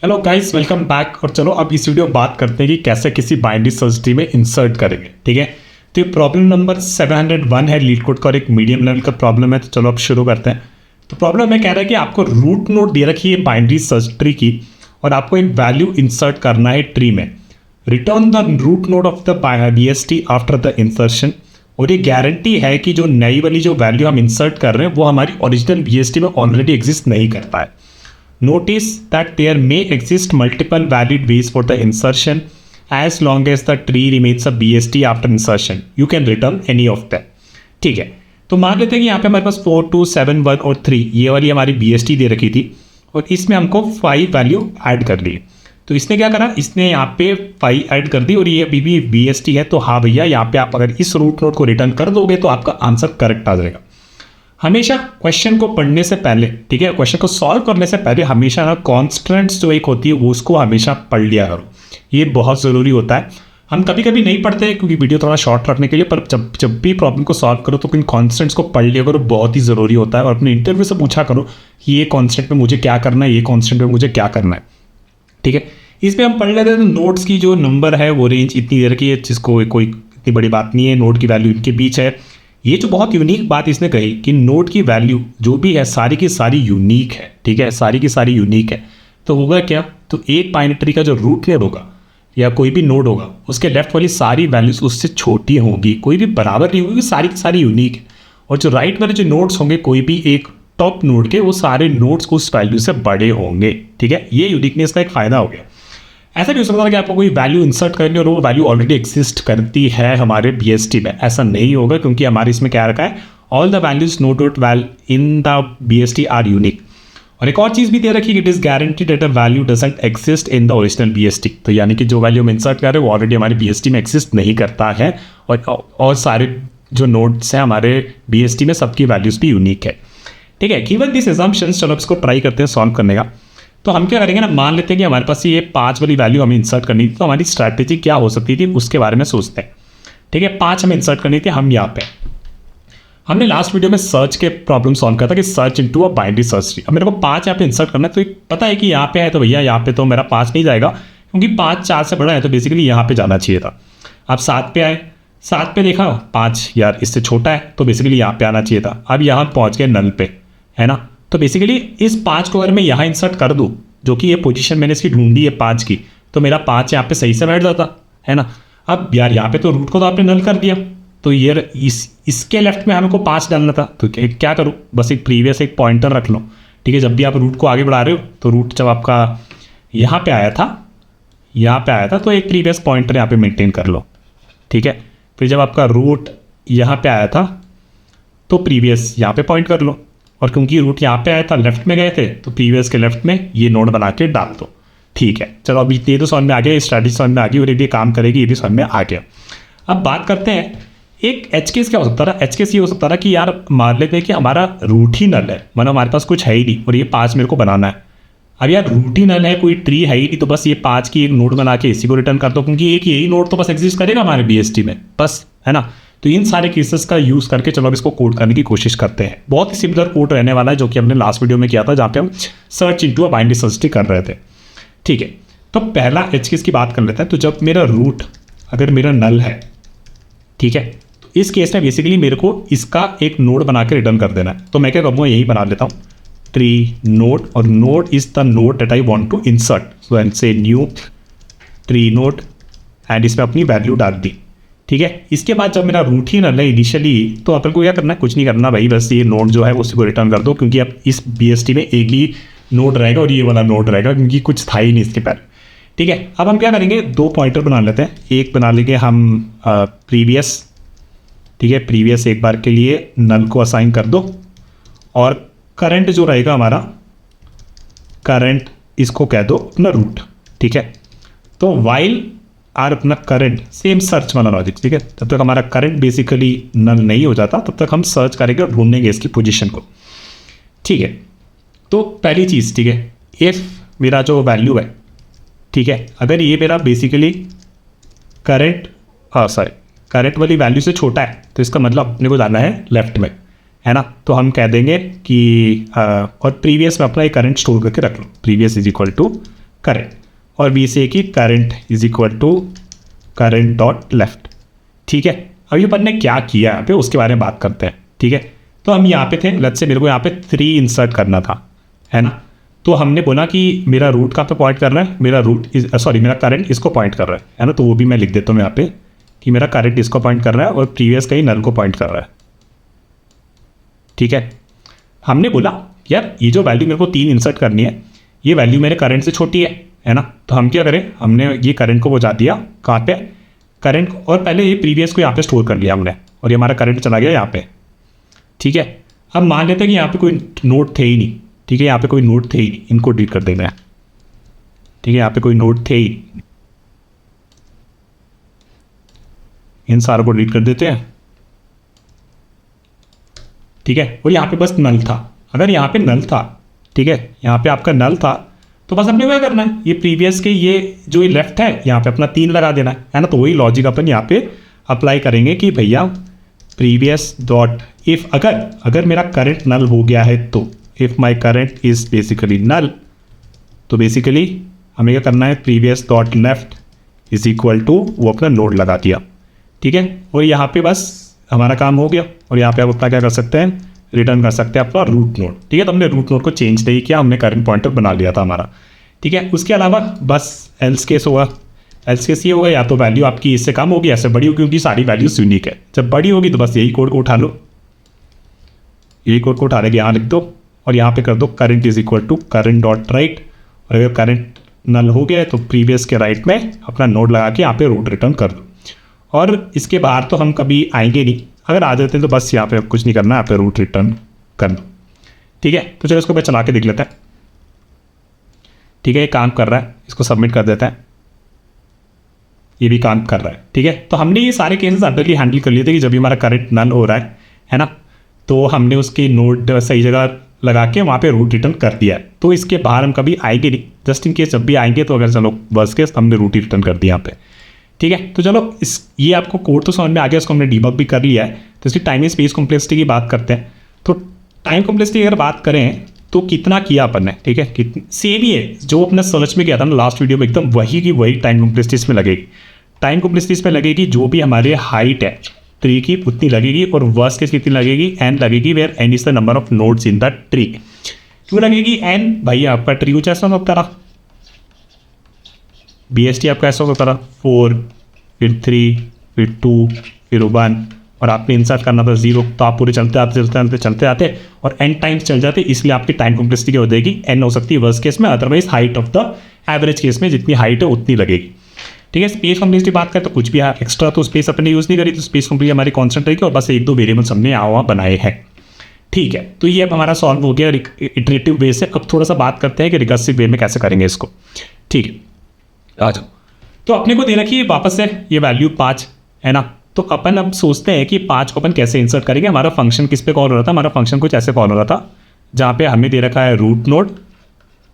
Hello guys, welcome back. और चलो अब इस वीडियो में बात करते हैं कि कैसे किसी बाइनरी सर्च ट्री में इंसर्ट करेंगे। ठीक है, तो ये प्रॉब्लम नंबर 701 है लीड कोड का और एक मीडियम लेवल का प्रॉब्लम है। तो चलो अब शुरू करते हैं। तो प्रॉब्लम में कह रहा है कि आपको रूट नोड दे रखी है बाइनरी सर्च ट्री की और आपको एक वैल्यू इंसर्ट करना है ट्री में। Return the root node of the BST after the insertion. और ये गारंटी है कि जो नई वाली जो वैल्यू हम इंसर्ट कर रहे हैं वो हमारी ओरिजिनल BST में ऑलरेडी एग्जिस्ट नहीं करता है। Notice that there may exist multiple valid ways for the insertion as long as the tree remains a BST after insertion. You can return any of them. ठीक है, तो मान लेते हैं कि यहाँ पे हमारे पास 4, 2, 7, 1 और 3 ये वाली हमारी BST दे रखी थी और इसमें हमको 5 वैल्यू ऐड कर ली। तो इसने क्या करा, इसने यहाँ पे 5 ऐड कर दी और ये अभी भी BST है। तो हाँ भैया, यहाँ पे आप अगर इस रूट नोड को रिटर्न कर दोगे तो आपका आंसर करेक्ट आ जाएगा। हमेशा क्वेश्चन को पढ़ने से पहले, ठीक है, क्वेश्चन को सॉल्व करने से पहले हमेशा ना कॉन्स्टेंट्स जो एक होती है उसको हमेशा पढ़ लिया करो। ये बहुत ज़रूरी होता है। हम कभी कभी नहीं पढ़ते हैं क्योंकि वीडियो थोड़ा शॉर्ट रखने के लिए, पर जब भी प्रॉब्लम को सॉल्व करो तो इन कॉन्स्टेंट्स को पढ़ लिया करो, बहुत ही ज़रूरी होता है। और अपने इंटरव्यू से पूछा करो कि ये कॉन्स्टेंट में मुझे क्या करना है, ये कॉन्स्टेंट में मुझे क्या करना है। ठीक है, इसमें हम पढ़ लेते हैं। तो नोड्स की जो नंबर है वो रेंज इतनी देर की है, जिसको कोई इतनी बड़ी बात नहीं है। नोड की वैल्यू इनके बीच है। ये जो बहुत यूनिक बात इसने कही कि नोड की वैल्यू जो भी है सारी की सारी यूनिक है। ठीक है, सारी की सारी यूनिक है। तो होगा क्या, तो एक बाइनरी ट्री का जो रूट नोड होगा या कोई भी नोड होगा उसके लेफ्ट वाली सारी वैल्यूज उससे छोटी होंगी, कोई भी बराबर नहीं होगी, सारी की सारी यूनिक है। और जो राइट वाले जो नोड्स होंगे कोई भी एक टॉप नोड के, वो सारे नोड्स उस वैल्यू से बड़े होंगे। ठीक है, ये यूनिकनेस का एक फायदा हो गया। ऐसा नहीं हो सकता कि आपको कोई वैल्यू इंसर्ट करनी और वो वैल्यू ऑलरेडी एग्जिस्ट करती है हमारे BST में। ऐसा नहीं होगा क्योंकि हमारे इसमें क्या रखा है, all the values noted well in the BST are unique. और एक और चीज़ भी दे रखी है, it is guaranteed that a value doesn't exist in the original BST। तो यानी कि जो वैल्यू हम इंसर्ट कर रहे हैं वो ऑलरेडी हमारे BST में एग्जिस्ट नहीं करता है और सारे जो नोड्स हैं हमारे BST में सबकी वैल्यूज भी यूनिक है। ठीक है, गिवन दिस असम्पशंस, चलो इसको ट्राई करते हैं सॉल्व करने का। तो हम क्या करेंगे ना, मान लेते हैं कि हमारे पास ये 5 वाली वैल्यू हमें इंसर्ट करनी थी। तो हमारी स्ट्रैटेजी क्या हो सकती थी उसके बारे में सोचते हैं। ठीक है, 5 हमें इंसर्ट करनी थी। हम यहाँ पे हमने लास्ट वीडियो में सर्च के प्रॉब्लम सॉल्व किया था कि search into a binary search tree. अब मेरे को 5 यहाँ पे इंसर्ट करना है। तो पता है कि यहाँ पे है तो भैया यहाँ पे तो मेरा 5 नहीं जाएगा क्योंकि 5 4 से बड़ा है, तो बेसिकली यहाँ पे जाना चाहिए था। अब 7 पे आए, 7 पे देखा 5 यार इससे छोटा है तो बेसिकली यहाँ पे आना चाहिए था। अब यहाँ पहुँच गए नल पे, है ना। तो बेसिकली इस 5 को अगर मैं यहाँ इंसर्ट कर दूँ, जो कि ये पोजीशन मैंने इसकी ढूंढी है 5 की, तो मेरा 5 यहाँ पे सही से बैठ जाता है ना। अब यार यहाँ पे तो रूट को तो आपने नल कर दिया, तो ये इसके लेफ्ट में हमको 5 डालना था। तो क्या करूँ, बस एक प्रीवियस एक पॉइंटर रख लो। ठीक है, जब भी आप रूट को आगे बढ़ा रहे हो तो रूट जब आपका यहाँ पे आया था तो एक प्रीवियस पॉइंटर यहाँ पे मेंटेन कर लो। ठीक है, फिर जब आपका रूट यहाँ पे आया था तो प्रीवियस यहाँ पे पॉइंट कर लो। और क्योंकि रूट यहाँ पे आया था, लेफ्ट में गए थे, तो प्रीवियस के लेफ्ट में ये नोड बना के डाल दो। ठीक है, चलो अभी ये तो समझ में आ गया, स्ट्रैटेजी समझ में आ गई और ये काम करेगी, ये भी समझ में आ गया। अब बात करते हैं एक एच केस क्या हो सकता था। एच केस ये हो सकता था कि यार मान लेते हैं कि हमारा रूट ही नल है, मतलब हमारे पास कुछ है ही नहीं और ये 5 मेरे को बनाना है। अब यार रूट ही नल है, कोई ट्री है ही नहीं, तो बस ये 5 की एक नोड बना के इसी को रिटर्न कर दो क्योंकि एक यही नोड तो बस एग्जिस्ट करेगा हमारे BST में, बस, है ना। तो इन सारे केसेस का यूज़ करके चलो अब इसको कोड करने की कोशिश करते हैं। बहुत ही सिमिलर कोड रहने वाला है जो कि हमने लास्ट वीडियो में किया था, जहाँ पे हम search into a binary search tree कर रहे थे। ठीक है, तो पहला एच केस की बात कर लेते हैं। तो जब मेरा रूट अगर मेरा नल है, ठीक है, तो इस केस में बेसिकली मेरे को इसका एक नोड बना के रिटर्न कर देना है। तो मैं क्या करूँगा, यही बना लेता हूँ ट्री नोड, और node is the node that I want to insert. So and से न्यू ट्री नोड एंड इसमें अपनी वैल्यू डाल दी। ठीक है, इसके बाद जब मेरा रूट ही नल है इनिशियली, तो अपन को क्या करना है, कुछ नहीं करना भाई, बस ये नोड जो है उसी को रिटर्न कर दो क्योंकि अब इस BST में एक ही नोड रहेगा और ये वाला नोड रहेगा क्योंकि कुछ था ही नहीं इसके पहले। ठीक है, अब हम क्या करेंगे, 2 पॉइंटर बना लेते हैं। एक बना लेंगे हम प्रीवियस। ठीक है, प्रीवियस एक बार के लिए नल को असाइन कर दो और करंट जो रहेगा हमारा, करंट इसको कह दो अपना रूट। ठीक है, तो वाइल आर अपना करंट, सेम सर्च वाला लॉजिक। ठीक है, तब तक हमारा करंट बेसिकली नल नहीं हो जाता, तब तक हम सर्च करेंगे और ढूंढेंगे इसकी पोजीशन को। ठीक है, तो पहली चीज़, ठीक है, इफ मेरा जो वैल्यू है, ठीक है, अगर ये मेरा बेसिकली करंट वाली वैल्यू से छोटा है तो इसका मतलब अपने को जाना है लेफ्ट में, है ना। तो हम कह देंगे कि और प्रीवियस में अपना एक करंट स्टोर करके रख लो, previous is equal to current, और बी से कि current is equal to current dot left. ठीक है, अब ये अपन ने क्या किया यहाँ पे उसके बारे में बात करते हैं। ठीक है, तो हम यहाँ पे थे, लेट्स से मेरे को यहाँ पे 3 इंसर्ट करना था, है ना। तो हमने बोला कि मेरा रूट कहाँ पे पॉइंट कर रहा है, मेरा रूट मेरा करंट इसको पॉइंट कर रहा है ना। तो वो भी मैं लिख देता हूँ यहाँ पे कि मेरा करंट इसको पॉइंट कर रहा है और प्रीवियस कहीं नल को पॉइंट कर रहा है। ठीक है, हमने बोला यार ये जो वैल्यू मेरे को 3 इंसर्ट करनी है, ये वैल्यू मेरे करंट से छोटी है ना। तो हम क्या करें, हमने ये करंट को पहुँचा दिया कहाँ पे, करंट, और पहले ये प्रीवियस को यहाँ पे स्टोर कर लिया हमने, और ये हमारा करंट चला गया यहाँ पे। ठीक है, अब मान लेते हैं कि यहाँ पे कोई नोड थे ही नहीं। ठीक है, यहाँ पे कोई नोड थे ही नहीं, इनको डिलीट कर देना है। ठीक है, यहाँ पे कोई नोड थे ही नहीं, इन सारों को डिलीट कर देते हैं। ठीक है, और यहाँ पे बस नल था। अगर यहाँ पे नल था, ठीक है, यहाँ पे आपका नल था, तो बस अपने क्या करना है, ये प्रीवियस के ये जो लेफ्ट है यहाँ पे अपना 3 लगा देना है ना। तो वही लॉजिक अपन यहाँ पे अप्लाई करेंगे कि भैया प्रीवियस डॉट इफ, अगर मेरा करंट नल हो गया है, तो if my current is basically null, तो बेसिकली हमें क्या करना है, previous dot left is equal to वो अपना नोड लगा दिया। ठीक है, और यहाँ पे बस हमारा काम हो गया, और यहाँ पे आप अपना क्या कर सकते हैं, रिटर्न कर सकते हैं अपना रूट नोड। ठीक है, तो हमने रूट नोड को चेंज नहीं किया, हमने करंट पॉइंटर बना लिया था हमारा। ठीक है, उसके अलावा बस एल्स केस होगा, एल्स केस ये होगा या तो वैल्यू आपकी इससे कम होगी, ऐसे बड़ी होगी, क्योंकि सारी वैल्यूज यूनिक है। जब बड़ी होगी तो बस यही कोड को उठा लो, यही कोड को उठा के यहाँ लिख दो, और यहाँ पे कर दो current is equal to current dot right, और अगर करंट नल हो गया तो प्रीवियस के राइट में अपना नोड लगा के यहाँ पे रूट रिटर्न कर दो। और इसके बाहर तो हम कभी आएंगे नहीं, अगर आ जाते हैं तो बस यहाँ पे कुछ नहीं करना, यहाँ पे रूट रिटर्न कर दो। ठीक है, तो चलो इसको मैं चला के देख लेते हैं। ठीक है, ये काम कर रहा है, इसको सबमिट कर देते हैं, ये भी काम कर रहा है। ठीक है, तो हमने ये सारे केसेस अंडरली हैंडल कर लिए थे कि जब भी हमारा करंट नल हो रहा है ना, तो हमने उसकी नोड सही जगह लगा के वहाँ पे रूट रिटर्न कर दिया है। तो इसके बाहर हम कभी आएंगे नहीं, जस्ट इन केस जब भी आएंगे तो अगर चलो वर्स्ट केस हमने रूट रिटर्न कर दिया यहाँ पे। ठीक है, तो चलो ये आपको कोड तो समझ में आ गया, इसको हमने डिबग भी कर लिया है। तो इसकी टाइम एंड स्पेस कॉम्प्लेक्सिटी की बात करते हैं। तो टाइम कॉम्प्लेक्सिटी अगर बात करें तो कितना किया अपन ने, ठीक है, सेम ही है जो अपने सर्च में किया था ना लास्ट वीडियो में, एकदम वही की वही टाइम कॉम्प्लेक्सिटी इसमें लगेगी। टाइम कॉम्प्लेक्सिटी इसमें लगेगी जो भी हमारे हाइट है ट्री की उतनी लगेगी, और वर्स्ट केस कितनी लगेगी, एन लगेगी, where N is the number of nodes in the tree. क्यों लगेगी एन, भाई आपका ट्री कुछ ऐसा होता रहा, BST आपका ऐसा होता रहा 4 फिर 3 फिर 2 फिर 1, और आपने इंसर्ट करना था 0, तो आप पूरे चलते आते और एन टाइम्स चल जाते, इसलिए आपकी टाइम कॉम्प्लेक्सिटी क्या हो जाएगी, एन हो सकती है वर्स्ट केस में, otherwise height of the average case में जितनी हाइट है उतनी लगेगी। ठीक है, स्पेस कॉम्प्लेक्सिटी बात करें तो कुछ भी है एक्स्ट्रा तो स्पेस अपने यूज़ नहीं करी, तो स्पेस कॉम्प्लेक्सिटी हमारी कॉन्स्टेंट रहेगी, और बस 1-2 वेरिएबल्स हमने यहाँ वहाँ बनाए हैं। ठीक है, तो ये अब हमारा सॉल्व हो गया इटरेटिव वे से। अब थोड़ा सा बात करते हैं कि रिकर्सिव वे में कैसे करेंगे इसको। ठीक है, आ जाओ। तो अपने को दे रखी है वापस से ये वैल्यू 5 है ना। तो अपन अब सोचते हैं कि 5 को अपन कैसे इंसर्ट करेंगे। हमारा फंक्शन किस पे कॉल हो रहा था, हमारा फंक्शन कुछ ऐसे कॉल हो रहा था जहाँ पे हमें दे रखा है रूट नोड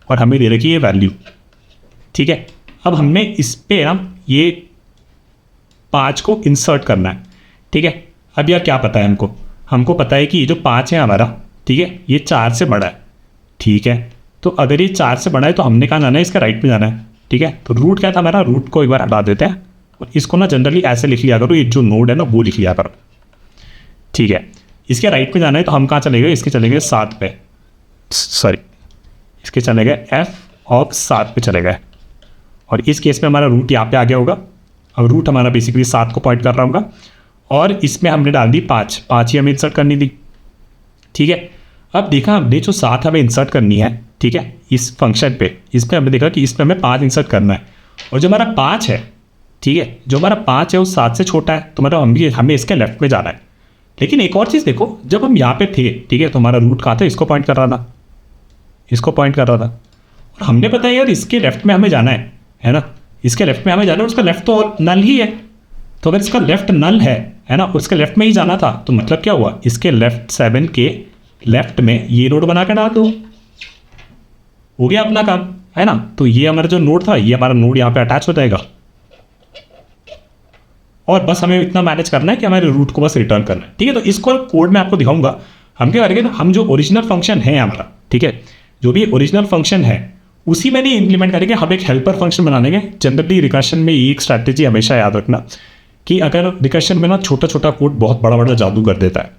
और हमें दे रखी है वैल्यू। ठीक है, अब हमने इस पे ना ये 5 को इंसर्ट करना है। ठीक है, अब यार क्या पता है हमको पता है कि ये जो 5 है हमारा, ठीक है, ये 4 से बड़ा है। ठीक है, तो अगर ये 4 से बड़ा है तो हमने कहाँ जाना है, इसका राइट में जाना है। ठीक है, तो रूट क्या था हमारा, रूट को एक बार हटा देते हैं और इसको ना जनरली ऐसे लिख लिया करो, ये जो नोड है ना वो लिख लिया करो। ठीक है, इसके राइट में जाना है तो हम कहाँ चले गए, इसके चले गए 7 पे, सॉरी इसके चले गए F और 7 पे चले गए, और इस केस में हमारा रूट यहाँ पे आ गया होगा। अब रूट हमारा बेसिकली 7 को पॉइंट कर रहा होगा, और इसमें हमने डाल दी 5 ही हमें इंसर्ट करनी थी। ठीक है, अब देखा हमने जो 7 हमें इंसर्ट करनी है, ठीक है, इस फंक्शन पे, इसमें हमने देखा कि इसमें हमें 5 इंसर्ट करना है, और जो हमारा 5 है, ठीक है, जो हमारा 5 है वो 7 से छोटा है, तो मतलब हमें इसके लेफ्ट में जाना है। लेकिन एक और चीज़ देखो, जब हम यहाँ पे थे, ठीक है, तो हमारा रूट कहाँ था, इसको पॉइंट कर रहा था, इसको पॉइंट कर रहा था, और हमने पता है यार इसके लेफ्ट में हमें जाना है ना, इसके लेफ्ट में हमें जाना है, उसका लेफ्ट तो नल ही है। तो अगर इसका लेफ्ट नल है ना, उसके लेफ्ट में ही जाना था, तो मतलब क्या हुआ, इसके लेफ्ट 7 के लेफ्ट में ये नोड बना के डाल दो, हो गया अपना काम, है ना। तो ये हमारा जो नोड था, ये हमारा नोड यहाँ पे अटैच हो जाएगा, और बस हमें इतना मैनेज करना है कि हमारे रूट को बस रिटर्न करना है। ठीक है, तो इसको कोड में आपको दिखाऊंगा। हम क्या करेंगे ना, हम जो ओरिजिनल फंक्शन है हमारा, ठीक है, जो भी ओरिजिनल फंक्शन है उसी में नहीं इम्प्लीमेंट करेंगे, हम एक हेल्पर फंक्शन बना लेंगे। जनरली रिकर्शन में एक स्ट्रैटेजी हमेशा याद रखना कि अगर रिकर्शन में ना छोटा छोटा कोड बहुत बड़ा बड़ा जादू कर देता है,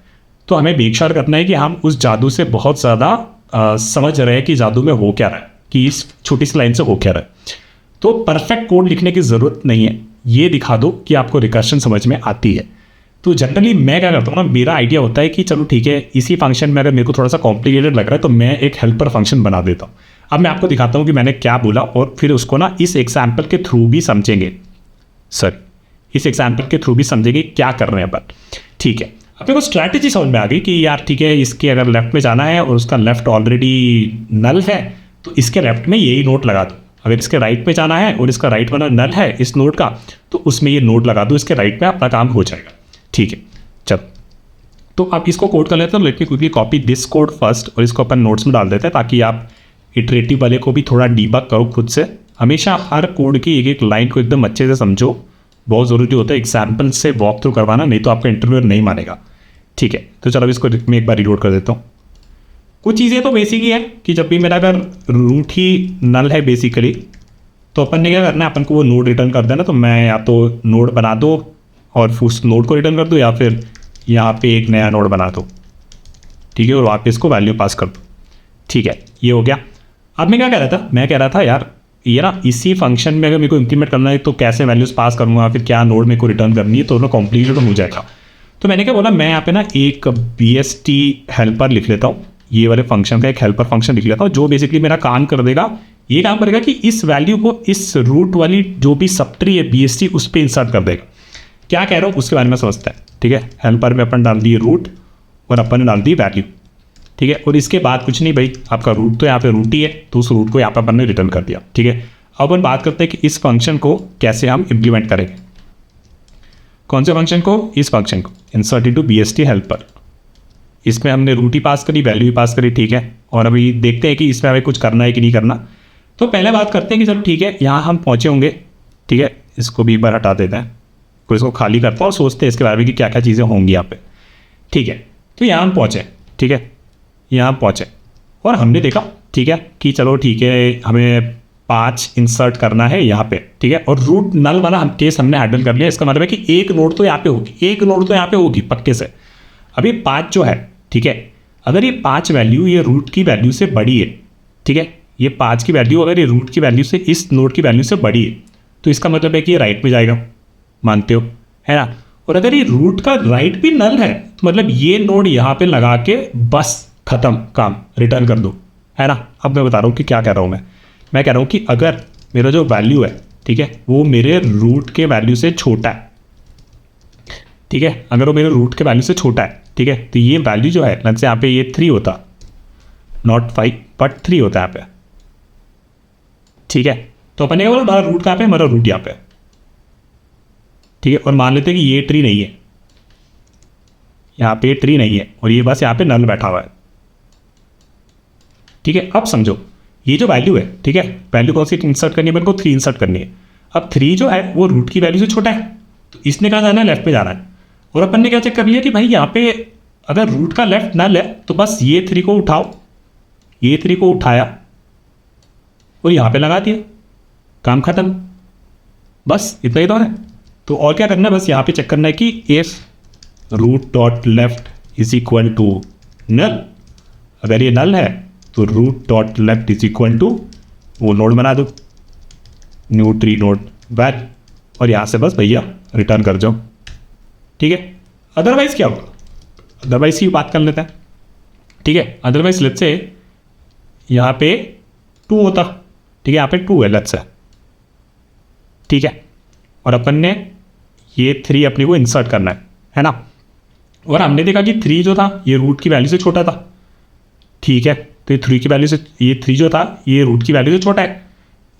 तो हमें मेक श्योर करना है कि हम उस जादू से बहुत ज़्यादा समझ रहे हैं कि जादू में हो क्या रहा है, कि इस छोटी सी लाइन से हो क्या रहा है। तो परफेक्ट कोड लिखने की ज़रूरत नहीं है, ये दिखा दो कि आपको रिकर्शन समझ में आती है। तो जनरली मैं क्या करता हूँ ना, मेरा आइडिया होता है कि चलो ठीक है, इसी फंक्शन में अगर मेरे को थोड़ा सा कॉम्प्लिकेटेड लग रहा है तो मैं एक हेल्पर फंक्शन बना देता हूँ। अब मैं आपको दिखाता हूँ कि मैंने क्या बोला, और फिर उसको ना इस एग्जाम्पल के थ्रू भी समझेंगे। इस एग्जाम्पल के थ्रू भी समझेंगे क्या कर रहे हैं अपन। ठीक है, अपने को स्ट्रैटेजी समझ में आ गई कि यार ठीक है, इसके अगर लेफ्ट में जाना है और उसका लेफ्ट ऑलरेडी नल है तो इसके लेफ्ट में यही नोट लगा दो। अगर इसके राइट में जाना है और इसका राइट वाला नल है इस नोड का, तो उसमें ये नोट लगा दो, इसके राइट में अपना काम हो जाएगा। ठीक है, चलो तो अब इसको कोड कर लेते हैं। Let me quickly copy this code first, और इसको अपन नोट्स में डाल देते हैं ताकि आप इटरेटिव वाले को भी थोड़ा डीबग करो खुद से। हमेशा हर कोड की एक एक लाइन को एकदम अच्छे से समझो, बहुत ज़रूरी होता है एग्जाम्पल से वॉक थ्रू करवाना, नहीं तो आपका इंटरव्यूअर नहीं मानेगा। ठीक है, तो चलो इसको मैं एक बार रिलोड कर देता हूँ। कुछ चीज़ें तो बेसिक ही है कि जब भी मेरा अगर रूट ही नल है बेसिकली, तो अपन ने क्या करना है, अपन को वो नोड रिटर्न कर देना। तो मैं या तो नोड बना दो और उस नोड को रिटर्न कर दो, या फिर यहाँ पे एक नया नोड बना दो। ठीक है, और वापस इसको वैल्यू पास कर दो। ठीक है, ये हो गया। अब मैं क्या कह रहा था, मैं कह रहा था यार ये ना इसी फंक्शन में अगर मेरे को इम्प्लीमेंट करना है तो कैसे वैल्यूज़ पास करूँगा, फिर क्या नोड मेरे को रिटर्न करनी है, तो ना कॉम्प्लिकेटेड हो जाएगा। तो मैंने क्या बोला, मैं यहाँ पे ना एक BST हेल्पर लिख लेता हूँ, ये वाले फंक्शन का एक हेल्पर फंक्शन लिख लेता हूँ जो बेसिकली मेरा काम कर देगा। ये काम करेगा कि इस वैल्यू को इस रूट वाली जो भी सब ट्री है BST उस पर इंसर्ट कर देगा। क्या कह रहा हूँ उसके बारे में समझते हैं। ठीक है, हेल्पर में अपन डाल दिए रूट और अपन ने डाल दी वैल्यू। ठीक है, और इसके बाद कुछ नहीं भाई, आपका रूट तो यहाँ पे रूट ही है, तो उस रूट को यहाँ पर अपन ने रिटर्न कर दिया। ठीक है, अब अपन बात करते हैं कि इस फंक्शन को कैसे हम इम्प्लीमेंट करेंगे। कौन से फंक्शन को? इस फंक्शन को, इंसर्ट इनटू BST हेल्पर। इसमें हमने रूट ही पास करी, वैल्यू ही पास करी। ठीक है, और अभी देखते हैं कि इसमें हमें कुछ करना है कि नहीं करना। तो पहले बात करते हैं कि चलो ठीक है, यहाँ हम पहुँचे होंगे। ठीक है, इसको भी एक बार हटा देते हैं, तो इसको खाली करता हूँ और सोचते हैं इसके बारे में कि क्या क्या चीज़ें होंगी यहाँ पे। ठीक है, तो यहाँ हम पहुँचे। ठीक है, यहाँ पहुँचे और हमने देखा ठीक है कि चलो ठीक है, हमें 5 इंसर्ट करना है यहाँ पे। ठीक है, और रूट नल वाला हम केस हमने हैंडल कर लिया। इसका मतलब है कि एक नोड तो यहाँ पे होगी, एक नोड तो यहाँ पे होगी पक्के से। अभी 5 जो है, ठीक है, अगर ये 5 वैल्यू ये रूट की वैल्यू से बड़ी है, ठीक है, ये 5 की वैल्यू अगर ये रूट की वैल्यू से इस नोड की वैल्यू से बड़ी है, तो इसका मतलब है कि ये राइट में जाएगा, मानते हो, है ना। और अगर ये रूट का राइट भी नल है, तो मतलब ये नोड यहाँ पे लगा के बस खत्म, काम रिटर्न कर दो, है ना। अब मैं बता रहा हूँ कि क्या कह रहा हूँ मैं कह रहा हूँ कि अगर मेरा जो वैल्यू है, ठीक है, वो मेरे रूट के वैल्यू से छोटा है, ठीक है, अगर वो मेरे रूट के वैल्यू से छोटा है, ठीक है, तो ये वैल्यू जो है लग से यहाँ पे ये 3 होता, नॉट 5 बट 3 होता है यहाँ पे। ठीक है, तो अपन ने क्या बोला, हमारा रूट कहाँ पे, हमारा रूट यहाँ पे। ठीक है, और मान लेते हैं कि ये ट्री नहीं है, यहाँ पे ट्री नहीं है और ये बस यहाँ पे नल बैठा हुआ है। ठीक है, अब समझो ये जो वैल्यू है, ठीक है, वैल्यू कौन सी इंसर्ट करनी है, मेरे को 3 इंसर्ट करनी है। अब 3 जो है वो रूट की वैल्यू से छोटा है, तो इसने कहाँ जाना है, लेफ्ट पे जाना है। और अपन ने क्या चेक कर लिया कि भाई यहाँ पे अगर रूट का लेफ्ट नल है तो बस ये 3 को उठाओ, ये 3 को उठाया और यहाँ पे लगा दिया, काम खत्म, बस इतना ही तो है। तो और क्या करना है, बस यहाँ पे चेक करना है कि if root dot left is equal to null, अगर ये नल है तो root dot left is equal to वो नोड बना दो, न्यू ट्री नोड वैल, और यहाँ से बस भैया रिटर्न कर जाओ। ठीक है, अदरवाइज क्या होगा, अदरवाइज की बात कर लेते हैं। ठीक है, अदरवाइज लेट्स से यहाँ पे 2 होता, ठीक है, यहाँ पे 2 है लेट्स से, ठीक है, और अपन ने ये 3 अपने को इंसर्ट करना है ना। और हमने देखा कि 3 जो था ये रूट की वैल्यू से छोटा था। ठीक है, तो ये 3 की वैल्यू से, ये 3 जो था ये रूट की वैल्यू से छोटा है,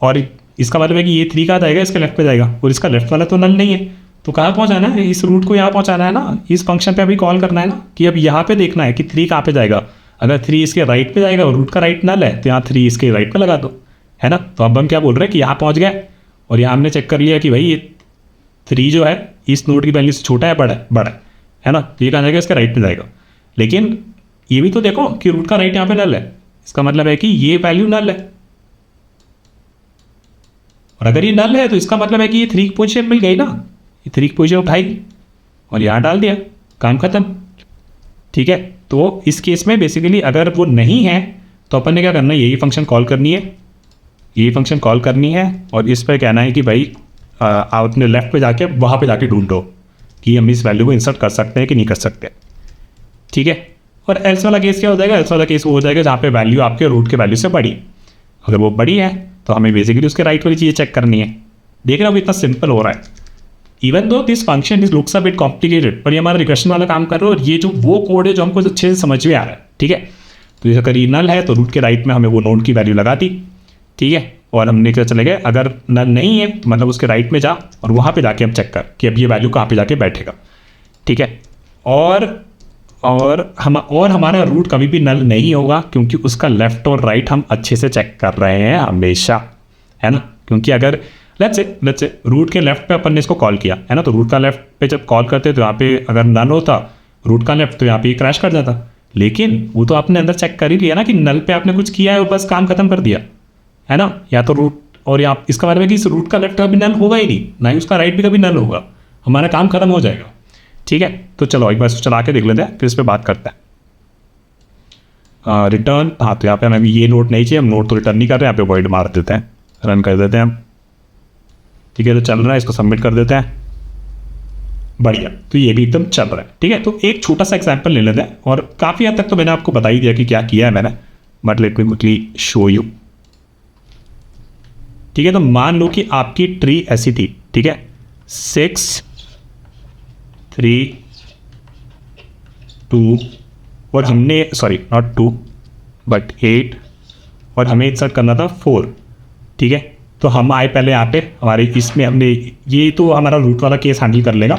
और इसका मतलब है कि ये 3 कहाँ जाएगा, इसके लेफ्ट पे जाएगा, और इसका लेफ्ट वाला तो नल नहीं है, तो कहाँ पहुँचाना है, इस रूट को यहाँ पहुँचाना है ना, इस फंक्शन पे अभी कॉल करना है ना, कि अब यहाँ पे देखना है कि 3 कहाँ पे जाएगा। अगर 3 इसके राइट पे जाएगा और रूट का राइट नल है, तो यहाँ 3 इसके राइट पे लगा दो, है ना। तो अब हम क्या बोल रहे हैं कि यहाँ पहुँच गए, और यहाँ हमने चेक कर लिया कि भाई ये 3 जो है इस नोड की वैल्यू से छोटा है, बड़ा है ना, तो ये कहाँ जाएगा, इसके राइट में जाएगा। लेकिन ये भी तो देखो कि रूट का राइट यहाँ पे नल है, इसका मतलब है कि ये वैल्यू नल है, और अगर ये नल है तो इसका मतलब है कि ये 3 की पोजीशन मिल गई ना, ये 3 की पोजीशन उठाई और यहाँ डाल दिया, काम खत्म। ठीक है, तो इस केस में बेसिकली अगर वो नहीं है तो अपन ने क्या करना है, यही फंक्शन कॉल करनी है, यही फंक्शन कॉल करनी है और इस पर कहना है कि भाई आप अपने लेफ्ट पे जाके वहाँ पे जाके ढूंढो कि हम इस वैल्यू को इंसर्ट कर सकते हैं कि नहीं कर सकते। ठीक है, और एल्स वाला केस क्या हो जाएगा, एल्स वाला केस वो हो जाएगा जहाँ पे वैल्यू आपके रूट के वैल्यू से बड़ी, अगर वो बड़ी है तो हमें बेसिकली उसके राइट वाली चीज़ें चेक करनी है। देख रहे हो इतना सिंपल हो रहा है, even though this function is looks a bit complicated, पर ये हमारा रिकर्शन वाला काम कर रहा है और ये जो वो कोड है जो हमको अच्छे से समझ में आ रहा है। ठीक है, तो जैसे अगर ये नल है तो रूट के राइट में हमें वो नोड की वैल्यू लगा दी। ठीक है, और हमने क्या चले गए, अगर नल नहीं है मतलब उसके राइट में जा और वहाँ पे जाके हम चेक कर कि अब ये वैल्यू कहाँ पे जाके बैठेगा। ठीक है, और हमारा रूट कभी भी नल नहीं होगा क्योंकि उसका लेफ्ट और राइट हम अच्छे से चेक कर रहे हैं हमेशा, है ना। क्योंकि अगर लेट्स से रूट के लेफ्ट पे अपन ने इसको कॉल किया है ना, तो रूट का लेफ्ट पे जब कॉल करते तो यहाँ पे अगर नल होता रूट का लेफ्ट तो यहाँ पे क्रैश कर जाता, लेकिन वो तो आपने अंदर चेक कर ही लिया ना कि नल पे आपने कुछ किया है और बस काम खत्म कर दिया, है ना। या तो रूट और यहाँ इसका मतलब है कि इस रूट का लेफ्ट कभी नल होगा ही नहीं, ना ही उसका राइट भी कभी नल होगा, हमारा काम खत्म हो जाएगा। ठीक है, तो चलो एक बार चला के देख लेते हैं, फिर इस पर बात करते हैं। रिटर्न, हाँ तो यहाँ पे हमें ये नोट नहीं चाहिए, हम नोट तो रिटर्न नहीं कर रहे हैं, यहाँ पे वॉइड मार देते हैं, रन कर देते हैं हम। ठीक है, तो चल रहा है, इसको सबमिट कर देते हैं, बढ़िया, तो ये भी एकदम चल रहा है। ठीक है, तो एक छोटा सा एग्जांपल ले लेते हैं और काफ़ी हद तक तो मैंने आपको बता ही दिया कि क्या किया है मैंने, but let me quickly show you. ठीक है, तो मान लो कि आपकी ट्री ऐसी थी, ठीक है, 6 3 2 और हमने सॉरी नॉट 2 बट 8 और हमें इंसर्ट करना था 4। ठीक है, तो हम आए पहले यहाँ पे हमारे इसमें हमने ये तो हमारा रूट वाला केस हैंडल कर लेगा,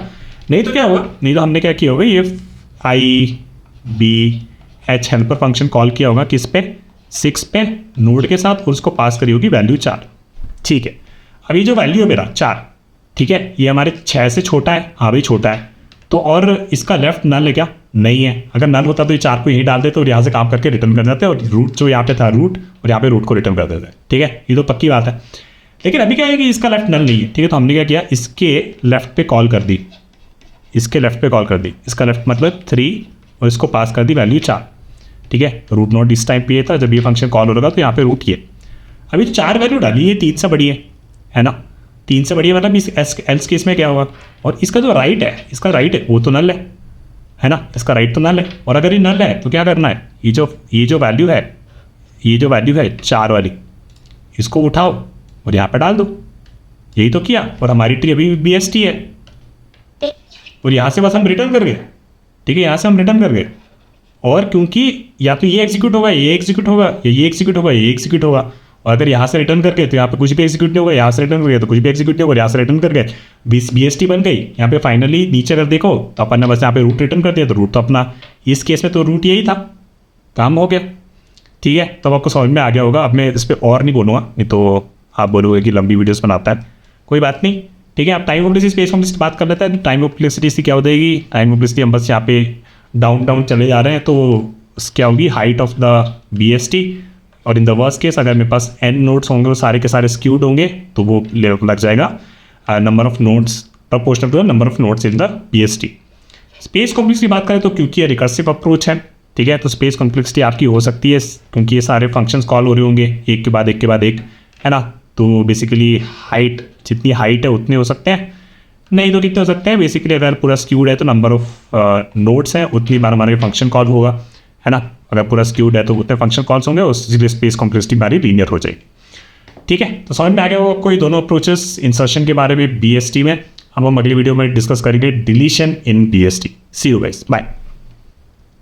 नहीं तो क्या होगा, नहीं तो हमने क्या किया होगा, ये IBH हेल्पर फंक्शन कॉल किया होगा किस पे, 6 पे नोड के साथ और उसको पास करी होगी वैल्यू 4। ठीक है, अब ये जो वैल्यू है मेरा 4, ठीक है, ये हमारे 6 से छोटा है, हाँ भाई छोटा है, तो और इसका लेफ्ट नल है क्या, नहीं है। अगर नल होता तो ये 4 को यहीं डाल देते और यहाँ से काम करके रिटर्न कर देते और रूट जो यहाँ पे था रूट और यहाँ पे रूट को रिटर्न कर देते। ठीक है, ये तो पक्की बात है, लेकिन अभी क्या है कि इसका लेफ्ट नल नहीं है। ठीक है, तो हमने क्या किया, इसके लेफ्ट पे कॉल कर दी, इसके लेफ्ट पे कॉल कर दी, इसका लेफ्ट मतलब 3 और इसको पास कर दी वैल्यू 4। ठीक है, रूट नोट इस टाइम पे ये था, जब ये फंक्शन कॉल होगा तो यहाँ पे रूट ये, अभी 4 वैल्यू डाली, ये 3 से बड़ी है ना, 3 से बड़ी है, मतलब इस एल्स केस में क्या होगा, और इसका जो राइट है, इसका राइट है वो तो नल है ना, इसका राइट तो नल है, और अगर ये नल है तो क्या करना है, ये जो वैल्यू है, ये जो वैल्यू है 4 वाली, इसको उठाओ और यहाँ पे डाल दो, यही तो किया, और हमारी ट्री अभी BST है और यहाँ से बस हम रिटर्न कर गए। ठीक है, यहाँ से हम रिटर्न कर गए, और क्योंकि या तो ये एग्जीक्यूट होगा, ये एग्जीक्यूट होगा, या ये एग्जीक्यूट होगा, ये एग्जीक्यूट होगा, और अगर यहाँ से रिटर्न करके तो यहाँ पे कुछ भी एग्जीक्यूट नहीं होगा, यहाँ से रिटर्न कर गए तो कुछ भी एग्जीक्यूट नहीं होगा, यहाँ से रिटर्न कर गए BST बन गई। यहाँ पे फाइनली नीचे अगर देखो तो अपन ने बस यहाँ पे रूट रिटर्न कर दिया, तो रूट तो अपना इस केस में तो रूट यही था, काम हो गया। ठीक है, तो आपको समझ में आ गया होगा। अब मैं इस पर और नहीं बोलूँगा, नहीं तो आप बोलोगे कि लंबी वीडियोस बनाता है, कोई बात नहीं। ठीक है, आप टाइम कॉम्प्लेक्सिटी स्पेस कॉम्प्लेक्सिटी बात कर लेते हैं। टाइम कॉम्प्लेक्सिटी से क्या हो जाएगी, टाइम कॉम्प्लेक्सिटी हम बस यहाँ पे डाउन चले जा रहे हैं, तो क्या होगी, हाइट ऑफ द BST, और इन द वर्स्ट केस अगर मेरे पास n नोड्स होंगे वो सारे के सारे स्क्यूड होंगे तो वो लग जाएगा number of nodes proportional to the number of nodes in the BST। Space complexity बात करें तो क्योंकि ये रिकर्सिव अप्रोच है, ठीक है, तो स्पेस कॉम्प्लेक्सिटी आपकी हो सकती है क्योंकि ये सारे फंक्शंस कॉल हो रहे होंगे एक के बाद एक के बाद एक, है ना। तो बेसिकली हाइट, जितनी हाइट है उतने हो सकते हैं, नहीं तो कितने हो सकते हैं, बेसिकली अगर पूरा स्क्यूड है तो नंबर ऑफ नोड्स हैं उतनी बार हमारे फंक्शन कॉल होगा, है ना। अगर पूरा स्क्यूड है तो उतने फंक्शन कॉल्स होंगे, उससे स्पेस कॉम्प्लेक्सिटी हमारी लीनियर हो जाएगी। ठीक है, तो समझ में आ गया वो आपको ये दोनों अप्रोचेस इंसर्शन के बारे में BST में। हम अगली वीडियो में डिस्कस करेंगे deletion in BST। See you guys, bye.